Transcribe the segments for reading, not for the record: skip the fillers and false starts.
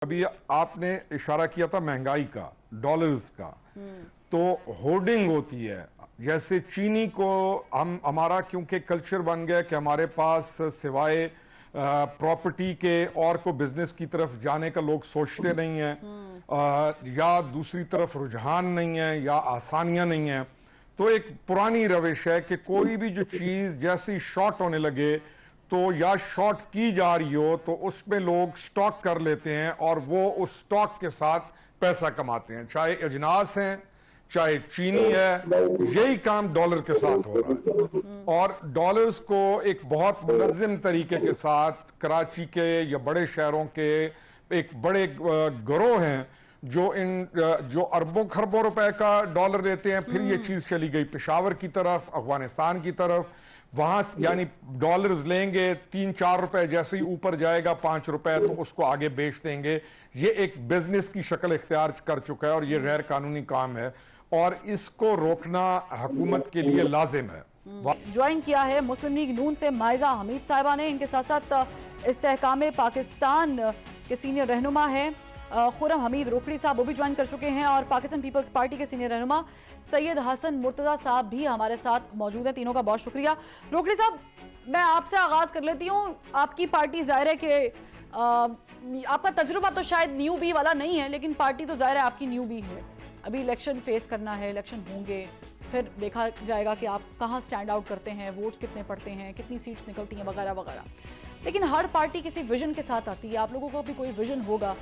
अभी आपने इशारा किया था महंगाई का, डॉलर्स का। तो होर्डिंग होती है, जैसे चीनी को हमारा क्योंकि कल्चर बन गया कि हमारे पास सिवाय प्रॉपर्टी के और को बिजनेस की तरफ जाने का लोग सोचते नहीं हैं, या दूसरी तरफ रुझान नहीं है या आसानियां नहीं है। तो एक पुरानी रविश है कि कोई भी जो चीज जैसी शॉर्ट होने लगे तो या शॉर्ट की जा रही हो तो उसमें लोग स्टॉक कर लेते हैं और वो उस स्टॉक के साथ पैसा कमाते हैं, चाहे अजनास हैं चाहे चीनी है। यही काम डॉलर के साथ हो रहा है और डॉलर्स को एक बहुत मुनज़्ज़म तरीके के साथ कराची के या बड़े शहरों के एक बड़े गिरोह हैं जो अरबों खरबों रुपए का डॉलर लेते हैं। फिर ये चीज चली गई पेशावर की तरफ, अफगानिस्तान की तरफ, वहां यानी डॉलर्स लेंगे 3-4 रुपए, जैसे ही ऊपर जाएगा 5 रुपए तो उसको आगे बेच देंगे। ये एक बिजनेस की शक्ल इख्तियार कर चुका है और ये गैर कानूनी काम है और इसको रोकना हुकूमत के लिए लाजिम है। ज्वाइन किया है मुस्लिम लीग नून से माइजा हमीद साहिबा ने, इनके साथ साथ इस्तेहकाम पाकिस्तान के सीनियर रहनुमा है खुरम हमीद रोकड़ी साहब, वो भी ज्वाइन कर चुके हैं, और पाकिस्तान पीपल्स पार्टी के सीनियर रहनुमा सैयद हसन मुर्तजा साहब भी हमारे साथ मौजूद हैं। तीनों का बहुत शुक्रिया। रोकड़ी साहब, मैं आपसे आगाज कर लेती हूँ। आपकी पार्टी जाहिर है कि आपका तजुर्बा तो शायद न्यू बी वाला नहीं है, लेकिन पार्टी तो जाहिर है आपकी न्यू बी है। अभी इलेक्शन फेस करना है, इलेक्शन होंगे, फिर देखा जाएगा कि आप कहाँ स्टैंड आउट करते हैं, वोट्स कितने पड़ते हैं, कितनी सीट्स निकलती हैं वगैरह वगैरह। लेकिन हर पार्टी किसी विजन के साथ आती है, आप लोगों का भी कोई विजन होगा।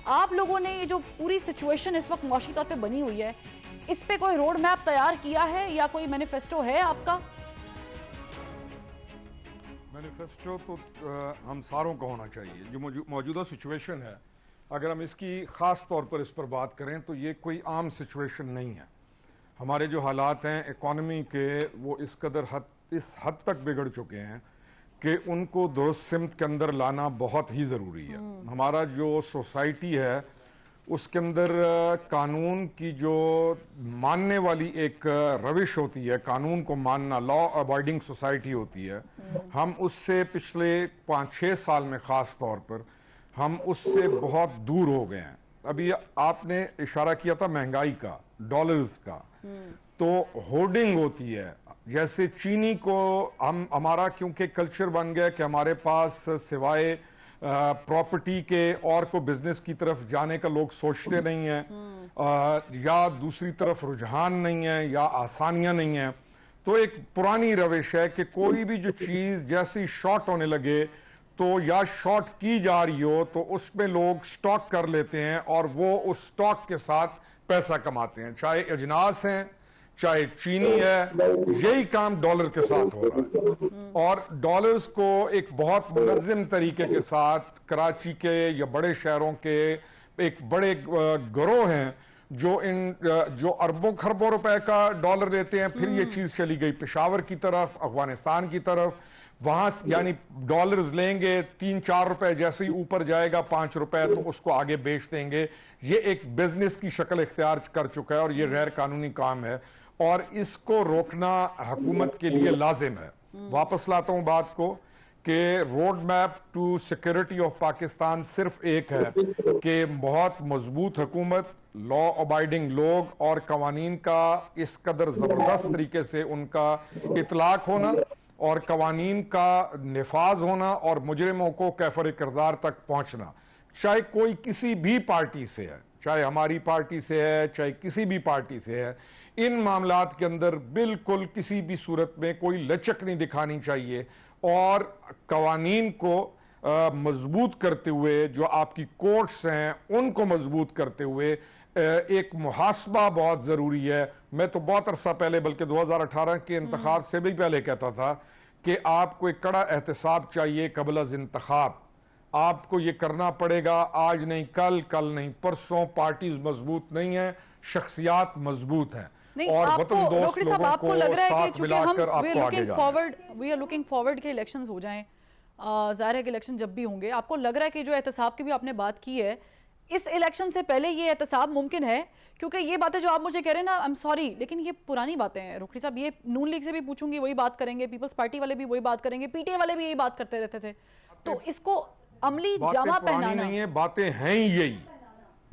आप लोगों ने ये जो पूरी सिचुएशन इस वक्त मौशी तौर पे बनी हुई है, इस पे कोई रोड मैप तैयार किया है या कोई मैनिफेस्टो है आपका? मैनिफेस्टो तो हम सारों को होना चाहिए। जो मौजूदा सिचुएशन है, अगर हम इसकी ख़ास तौर पर इस पर बात करें तो ये कोई आम सिचुएशन नहीं है। हमारे जो हालात हैं इकॉनमी के, वो इस कदर इस हद तक बिगड़ चुके हैं कि उनको दुरुस्त सिमत के अंदर लाना बहुत ही ज़रूरी है। हमारा जो सोसाइटी है उसके अंदर कानून की जो मानने वाली एक रविश होती है, कानून को मानना, लॉ अबॉइडिंग सोसाइटी होती है, हम उससे पिछले 5-6 साल में ख़ास तौर पर हम उससे बहुत दूर हो गए हैं। अभी आपने इशारा किया था महंगाई का, डॉलर्स का। तो होर्डिंग होती है, जैसे चीनी को हमारा क्योंकि कल्चर बन गया कि हमारे पास सिवाय प्रॉपर्टी के और को बिजनेस की तरफ जाने का लोग सोचते नहीं हैं, या दूसरी तरफ रुझान नहीं है या आसानियां नहीं हैं। तो एक पुरानी रविश है कि कोई भी जो चीज जैसी शॉर्ट होने लगे तो या शॉर्ट की जा रही हो तो उसमें लोग स्टॉक कर लेते हैं और वो उस स्टॉक के साथ पैसा कमाते हैं, चाहे अजनास हैं चाहे चीनी है। यही काम डॉलर के साथ हो रहा है और डॉलर्स को एक बहुत मुनज़्ज़म तरीके के साथ कराची के या बड़े शहरों के एक बड़े गिरोह हैं जो अरबों खरबों रुपए का डॉलर लेते हैं। फिर ये चीज चली गई पेशावर की तरफ, अफगानिस्तान की तरफ, वहां यानी डॉलर्स लेंगे 3-4 रुपए, जैसे ही ऊपर जाएगा 5 रुपए तो उसको आगे बेच देंगे। ये एक बिजनेस की शक्ल इख्तियार कर चुका है और ये गैर कानूनी काम है और इसको रोकना हुकूमत के लिए लाजिम है। वापस लाता हूं बात को कि road map to security of Pakistan सिर्फ एक है कि बहुत मजबूत हुकूमत, लॉ अबाइडिंग लोग और कवानीन का इस कदर जबरदस्त तरीके से उनका इतलाक होना और कवानीन का निफाज होना और मुजरिमों को कैफर किरदार तक पहुंचना, चाहे कोई किसी भी पार्टी से है, चाहे हमारी पार्टी से है चाहे किसी भी पार्टी से है। इन मामलात के अंदर बिल्कुल किसी भी सूरत में कोई लचक नहीं दिखानी चाहिए और कवानीन को मजबूत करते हुए, जो आपकी कोर्ट्स हैं उनको मजबूत करते हुए एक मुहासबा बहुत ज़रूरी है। मैं तो बहुत अरसा पहले, बल्कि 2018 के इंतखाब से भी पहले कहता था कि आपको एक कड़ा एहतसाब चाहिए कबल अज़ इंतखाब। आपको ये करना पड़ेगा, आज नहीं कल, कल नहीं परसों। पार्टीज मजबूत नहीं है, शख्सियात मजबूत हैं और वतन दोस्त लोगों को साथ मिलाकर आपको आगे जाना है। वी आर लुकिंग फॉरवर्ड के इलेक्शंस हो जाएं, जाहिर है कि इलेक्शन जब भी होंगे, आपको लग रहा है कि जो एहतसाब की भी आपने बात की है, इस इलेक्शन से पहले ये एहतसाब मुमकिन है? क्योंकि ये बातें जो आप मुझे कह रहे हैं ना, आई एम सॉरी, लेकिन ये पुरानी बातें हैं रुखड़ी साहब। ये नून लीग से भी पूछूंगी वही बात करेंगे, पीपल्स पार्टी वाले भी वही बात करेंगे, पीटीआई वाले भी यही बात करते रहते थे। तो इसको अमली बातें जामा पुरानी पहनाना। नहीं है, बातें हैं ही यही,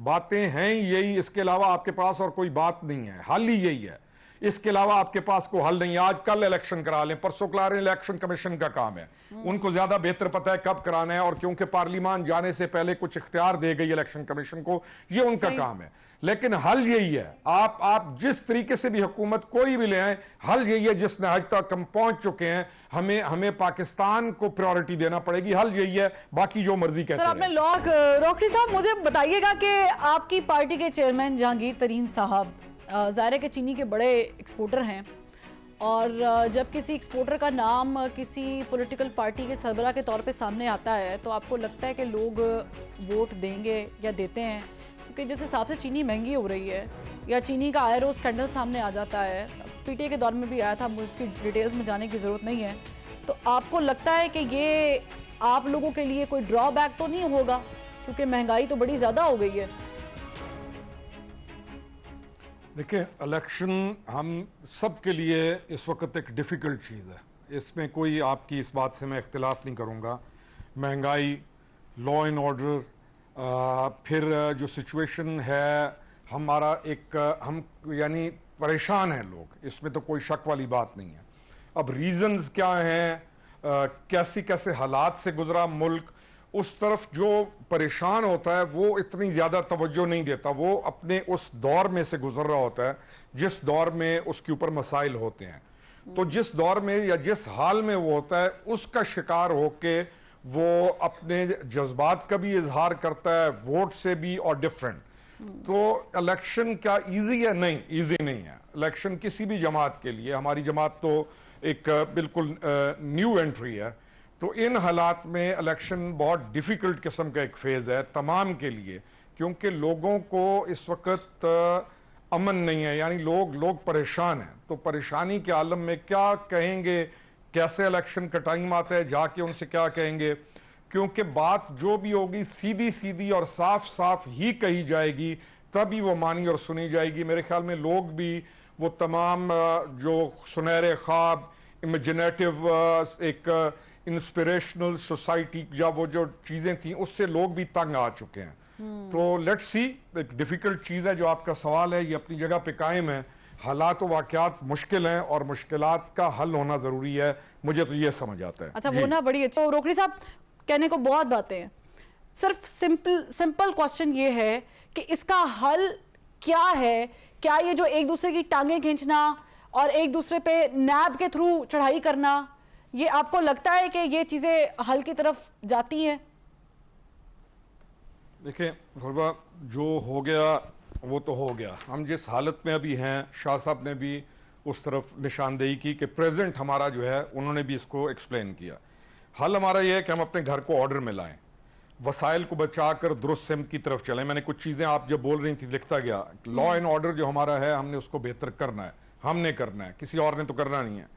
बातें हैं ही यही। इसके अलावा आपके पास और कोई बात नहीं है, हल ही यही है। इसके अलावा आपके पास कोई हल नहीं है। आज कल इलेक्शन करा लें, परसों करा लें, इलेक्शन कमीशन का काम है, उनको ज्यादा बेहतर पता है कब कराना है। और क्योंकि पार्लियामान जाने से पहले कुछ इख्तियार दे गई इलेक्शन कमीशन को, ये उनका काम है। लेकिन हल यही है, आप जिस तरीके से भी हुकूमत कोई भी ले आए, हल यही है जिस नहज तक हम पहुंच चुके हैं। हमें पाकिस्तान को प्रायोरिटी देना पड़ेगी, हल यही है, बाकी जो मर्जी कहते सर हैं। आपने रोकड़ी साहब मुझे बताइएगा कि आपकी पार्टी के चेयरमैन जहांगीर तरीन साहब ज़ाहिर है कि चीनी के बड़े एक्सपोर्टर हैं, और जब किसी एक्सपोर्टर का नाम किसी पॉलिटिकल पार्टी के सरबराह के तौर पे सामने आता है तो आपको लगता है कि लोग वोट देंगे या देते हैं? क्योंकि जिस हिसाब से चीनी महंगी हो रही है, या चीनी का आए रोज स्कैंडल सामने आ जाता है, पीटीए के दौर में भी आया था, मुझे उसकी डिटेल्स में जाने की ज़रूरत नहीं है, तो आपको लगता है कि ये आप लोगों के लिए कोई ड्रॉबैक तो नहीं होगा, क्योंकि महंगाई तो बड़ी ज़्यादा हो गई है? देखिए, इलेक्शन हम सब के लिए इस वक्त एक डिफ़िकल्ट चीज़ है, इसमें कोई आपकी इस बात से मैं इख्तिलाफ नहीं करूँगा। महंगाई, लॉ एंड ऑर्डर, फिर जो सिचुएशन है हमारा, हम यानी परेशान हैं लोग, इसमें तो कोई शक वाली बात नहीं है। अब रीजंस क्या हैं, कैसे कैसे हालात से गुजरा मुल्क, उस तरफ जो परेशान होता है वो इतनी ज़्यादा तवज्जो नहीं देता, वो अपने उस दौर में से गुजर रहा होता है जिस दौर में उसके ऊपर मसाइल होते हैं। तो जिस दौर में या जिस हाल में वो होता है उसका शिकार होके वो अपने जज्बात का भी इजहार करता है, वोट से भी और डिफरेंट। तो इलेक्शन क्या इजी है? नहीं, इजी नहीं है इलेक्शन किसी भी जमात के लिए। हमारी जमात तो एक बिल्कुल न्यू एंट्री है, तो इन हालात में इलेक्शन बहुत डिफिकल्ट किस्म का एक फेज है तमाम के लिए, क्योंकि लोगों को इस वक्त अमन नहीं है, यानी लोग परेशान हैं। तो परेशानी के आलम में क्या कहेंगे, कैसे इलेक्शन का टाइम आता है, जाके उनसे क्या कहेंगे, क्योंकि बात जो भी होगी सीधी सीधी और साफ साफ ही कही जाएगी, तभी वो मानी और सुनी जाएगी। मेरे ख्याल में लोग भी वो तमाम जो सुनहरे ख्वाब, इमेजिनेटिव एक इंस्पिरेशनल सोसाइटी या वो जो चीजें थी उससे लोग भी तंग आ चुके हैं। तो लेट्स सी, एक डिफिकल्ट चीज है जो आपका सवाल है, ये अपनी जगह पे कायम है। हालात और वाकयात मुश्किल हैं और मुश्किलात का हल होना जरूरी है, मुझे तो ये समझ आता है। अच्छा, वो ना बड़ी अच्छी। तो रोकड़ी साहब, कहने को बहुत बातें हैं, सिर्फ सिंपल क्वेश्चन ये है कि इसका हल क्या है? क्या ये जो एक दूसरे की टांगें खींचना और एक दूसरे पे नैब के थ्रू चढ़ाई करना, ये आपको लगता है कि ये चीजें हल की तरफ जाती हैं? देखिए फरवा, जो हो गया वो तो हो गया। हम जिस हालत में अभी हैं, शाह साहब ने भी उस तरफ निशानदेही की कि प्रेजेंट हमारा जो है, उन्होंने भी इसको एक्सप्लेन किया। हल हमारा यह है कि हम अपने घर को ऑर्डर में लाएं, वसाइल को बचाकर दुरुस्त सिमत की तरफ चलें। मैंने कुछ चीज़ें आप जब बोल रही थी लिखता गया, लॉ एंड ऑर्डर जो हमारा है हमने उसको बेहतर करना है, हमने करना है, किसी और ने तो करना नहीं है।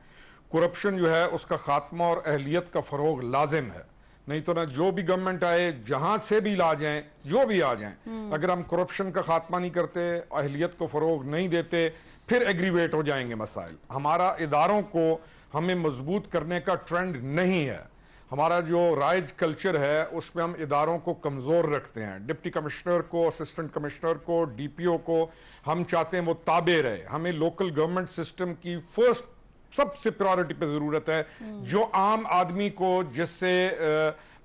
करप्शन जो है उसका खात्मा और अहलियत का फरोग लाजिम है, नहीं तो ना जो भी गवर्नमेंट आए, जहां से भी ला जाएं, जो भी आ जाएं, अगर हम करप्शन का खात्मा नहीं करते, अहलियत को फरोग नहीं देते, फिर एग्रीवेट हो जाएंगे मसाइल। हमारा इदारों को हमें मजबूत करने का ट्रेंड नहीं है। हमारा जो राइज कल्चर है उसमें हम इदारों को कमज़ोर रखते हैं। डिप्टी कमिश्नर को, असिस्टेंट कमिश्नर को, डीपीओ को हम चाहते हैं वो ताबे रहे। हमें लोकल गवर्नमेंट सिस्टम की फर्स्ट सबसे प्रायोरिटी पे ज़रूरत है। जो आम आदमी को जिससे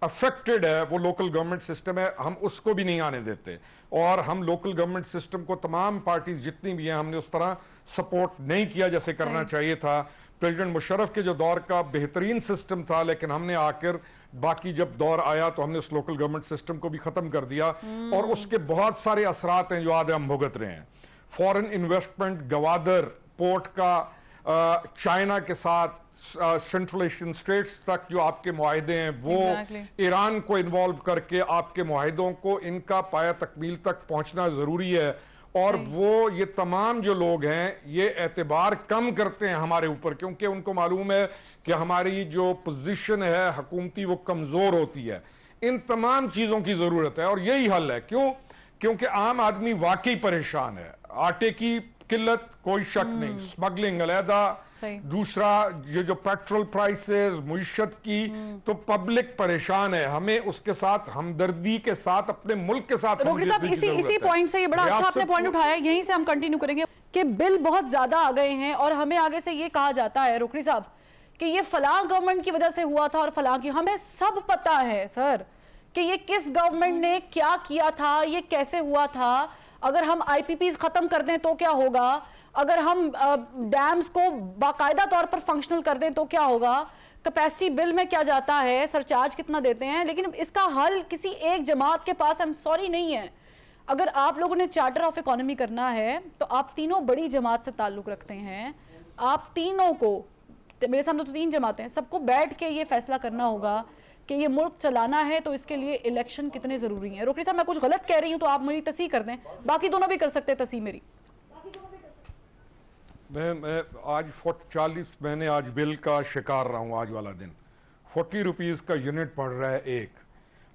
अफेक्टेड है वो लोकल गवर्नमेंट सिस्टम है, हम उसको भी नहीं आने देते। और हम लोकल गवर्नमेंट सिस्टम को तमाम पार्टीज जितनी भी हैं हमने उस तरह सपोर्ट नहीं किया जैसे करना चाहिए था। प्रेसिडेंट मुशर्रफ के जो दौर का बेहतरीन सिस्टम था, लेकिन हमने आकर बाकी जब दौर आया तो हमने उस लोकल गवर्नमेंट सिस्टम को भी खत्म कर दिया, और उसके बहुत सारे असरात हैं जो आज हम भुगत रहे हैं। फॉरेन इन्वेस्टमेंट, गवादर पोर्ट का, चाइना के साथ सेंट्रल एशियन स्टेट्स तक जो आपके मुआहदे हैं वो ईरान को इन्वॉल्व करके आपके मुआहदों को इनका पाया तकमील तक पहुंचना जरूरी है। और वो ये तमाम जो लोग हैं ये एतबार कम करते हैं हमारे ऊपर, क्योंकि उनको मालूम है कि हमारी जो पोजीशन है हुकूमती वो कमजोर होती है। इन तमाम चीजों की जरूरत है और यही हल है। क्यों? क्योंकि आम आदमी वाकई परेशान है। आटे की किल्लत कोई शक नहीं, स्मगलिंग अलहदा, सही। दूसरा ये जो पेट्रोल प्राइसेस, मुईशत की, तो पब्लिक परेशान है। हमें उसके साथ हमदर्दी के साथ अपने मुल्क के साथ रोकड़ी साहब, इसी पॉइंट से ये बड़ा अच्छा आपने पॉइंट उठाया, यहीं से हम कंटिन्यू करेंगे कि बिल बहुत ज्यादा आ गए हैं और हमें आगे से ये कहा जाता है रोकड़ी साहब कि ये फलां गवर्नमेंट की वजह से हुआ था और फलां की, हमें सब पता है सर कि ये किस गवर्नमेंट ने क्या किया था, ये कैसे हुआ था। अगर हम आईपीपीज खत्म कर दें तो क्या होगा, अगर हम डैम्स को बाकायदा तौर पर फंक्शनल कर दें तो क्या होगा, कैपेसिटी बिल में क्या जाता है, सरचार्ज कितना देते हैं, लेकिन इसका हल किसी एक जमात के पास, आई एम सॉरी, नहीं है। अगर आप लोगों ने चार्टर ऑफ इकोनॉमी करना है तो आप तीनों बड़ी जमात से ताल्लुक रखते हैं, आप तीनों को, मेरे सामने तो 3 जमातें हैं, सबको बैठ के ये फैसला करना होगा कि ये मुल्क चलाना है तो इसके लिए इलेक्शन कितने जरूरी हैं। रोकड़ी साहब, मैं कुछ गलत कह रही हूं तो आप मेरी तस्हीह कर दें, बाकी दोनों भी कर सकते हैं तस्हीह मेरी। मैं आज 40 मैंने आज बिल का शिकार रहा हूं। आज वाला दिन 40 रुपीज़ का यूनिट पड़ रहा है एक,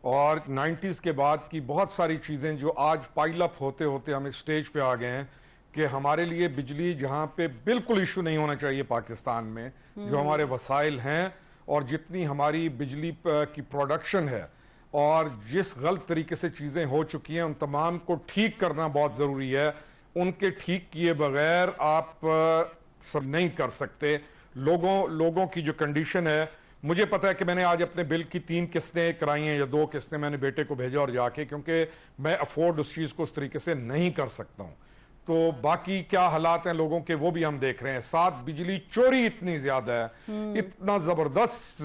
और 90s के बाद की बहुत सारी चीज़ें जो आज पाइल अप होते होते हम इस स्टेज पे आ गए हैं कि हमारे लिए बिजली, जहां पे बिल्कुल इशू नहीं होना चाहिए पाकिस्तान में, जो हमारे वसाइल हैं और जितनी हमारी बिजली की प्रोडक्शन है और जिस गलत तरीके से चीज़ें हो चुकी हैं, उन तमाम को ठीक करना बहुत ज़रूरी है। उनके ठीक किए बगैर आप सब नहीं कर सकते। लोगों की जो कंडीशन है, मुझे पता है कि मैंने आज अपने बिल की 3 किस्तें कराई हैं या 2 किस्तें मैंने बेटे को भेजा और जाके, क्योंकि मैं अफोर्ड उस चीज़ को उस तरीके से नहीं कर सकता हूँ। तो बाकी क्या हालात हैं लोगों के वो भी हम देख रहे हैं। साथ बिजली चोरी इतनी ज्यादा है, इतना जबरदस्त